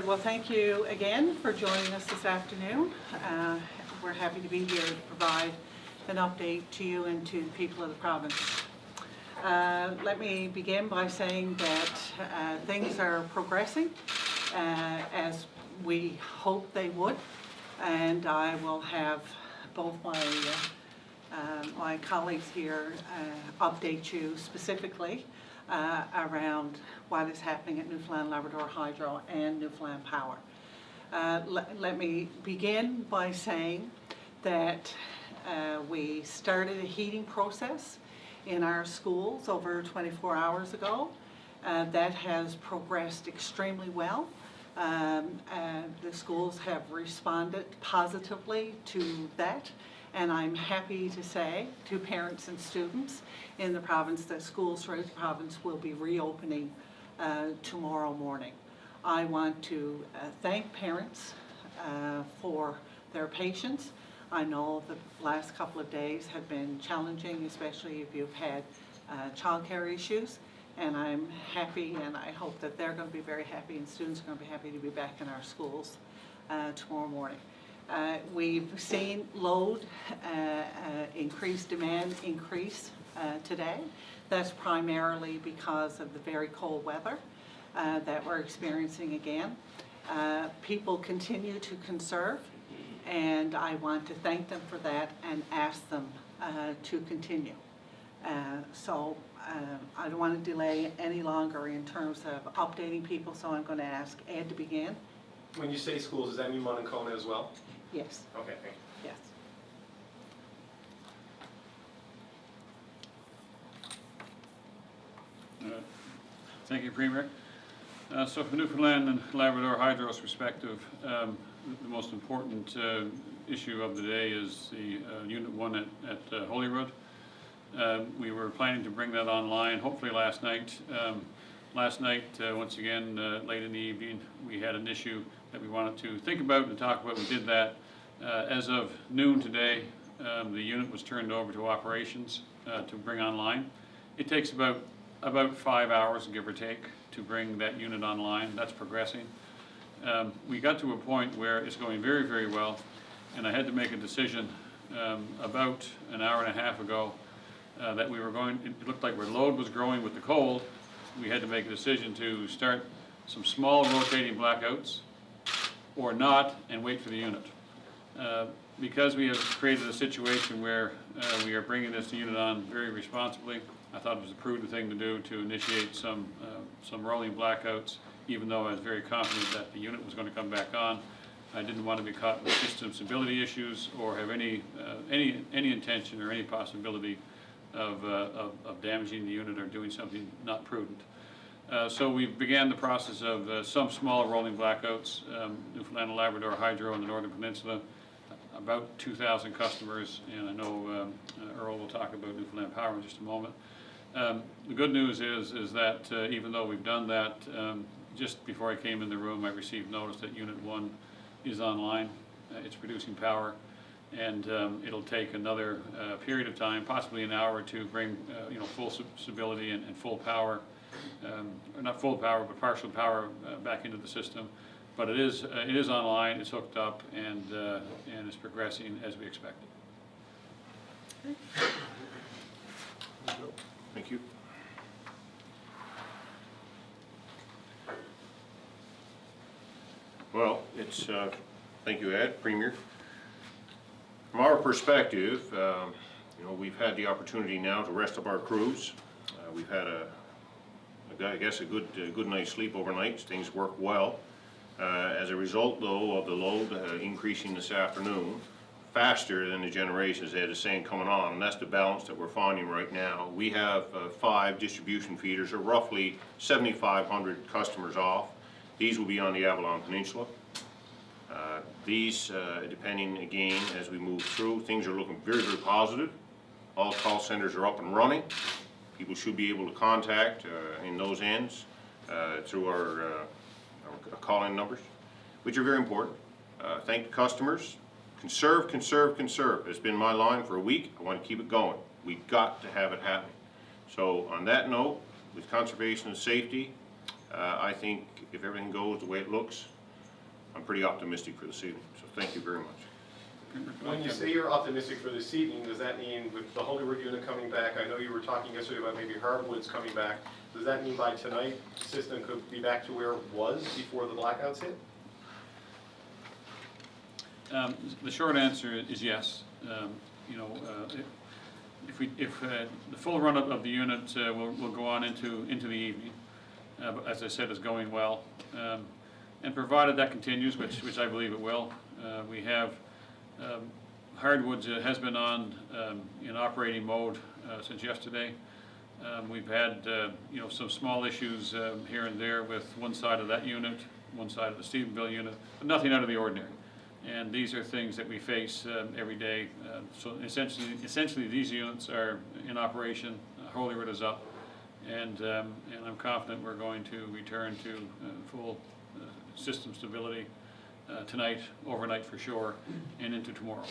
Well, thank you again for joining us this afternoon. We're happy to be here to provide an update to you and to the people of the province. Let me begin by saying that things are progressing as we hoped they would, and I will have both my colleagues here update you specifically around what is happening at Newfoundland Labrador Hydro and Newfoundland Power. Let me begin by saying that we started a heating process in our schools over 24 hours ago. That has progressed extremely well. The schools have responded positively to that, and I'm happy to say to parents and students in the province that schools throughout the province will be reopening tomorrow morning. I want to thank parents for their patience. I know the last couple of days have been challenging, especially if you've had childcare issues, and I'm happy, and I hope that they're going to be very happy and students are going to be happy to be back in our schools tomorrow morning. We've seen load increase, demand increase today. That's primarily because of the very cold weather that we're experiencing again. People continue to conserve, and I want to thank them for that and ask them to continue. I don't want to delay any longer in terms of updating people, so I'm going to ask Ed to begin. When you say schools, does that mean Montacona as well? Yes. Okay, thank you. Yes. Thank you, Premier. So from Newfoundland and Labrador Hydro's perspective, the most important issue of the day is the Unit 1 at Holyrood. We were planning to bring that online hopefully last night. Once again, late in the evening, we had an issue that we wanted to think about and talk about. We did that. As of noon today, the unit was turned over to operations to bring online. It takes about 5 hours, give or take, to bring that unit online. That's progressing. We got to a point where it's going very, very well, and I had to make a decision about an hour and a half ago that we were going, it looked like where load was growing with the cold, we had to make a decision to start some small rotating blackouts or not and wait for the unit. Because we have created a situation where we are bringing this unit on very responsibly, I thought it was a prudent thing to do to initiate some rolling blackouts, even though I was very confident that the unit was going to come back on. I didn't want to be caught with system stability issues or have any intention or any possibility of damaging the unit or doing something not prudent. So we began the process of some small rolling blackouts. Newfoundland and Labrador Hydro in the Northern Peninsula, about 2,000 customers, and I know Earl will talk about Newfoundland Power in just a moment. The good news is that even though we've done that, just before I came in the room, I received notice that Unit 1 is online. It's producing power, and it'll take another period of time, possibly an hour, to bring full stability and full power, or not full power, but partial power back into the system. But it is online, it's hooked up, and it's progressing as we expected. Thank you. Well, it's thank you, Ed, Premier. From our perspective, we've had the opportunity now to rest up our crews. We've had I guess a good night's sleep overnight. Things work well. As a result, though, of the load increasing this afternoon faster than the generation, as Ed is saying, coming on, and that's the balance that we're finding right now. We have 5 distribution feeders, or roughly 7,500 customers off. These will be on the Avalon Peninsula. These, depending again as we move through, things are looking very, very positive. All call centers are up and running. People should be able to contact in those ends through our call-in numbers, which are very important. Thank the customers. Conserve, conserve, conserve. It's been my line for a week. I want to keep it going. We've got to have it happen. So on that note, with conservation and safety, I think if everything goes the way it looks, I'm pretty optimistic for this evening, so thank you very much. When you say you're optimistic for this evening, does that mean with the Holyrood unit coming back, I know you were talking yesterday about maybe hardwoods coming back, does that mean by tonight, the system could be back to where it was before the blackouts hit? The short answer is yes. You know, if the full run-up of the unit will go on into the evening, but as I said, is going well, and provided that continues, which I believe it will, we have hardwoods has been on in operating mode since yesterday. We've had you know, some small issues here and there with one side of that unit, one side of the Stephenville unit, but nothing out of the ordinary. And these are things that we face every day. So essentially these units are in operation. Holyrood is up, and I'm confident we're going to return to full system stability tonight, overnight for sure, and into tomorrow.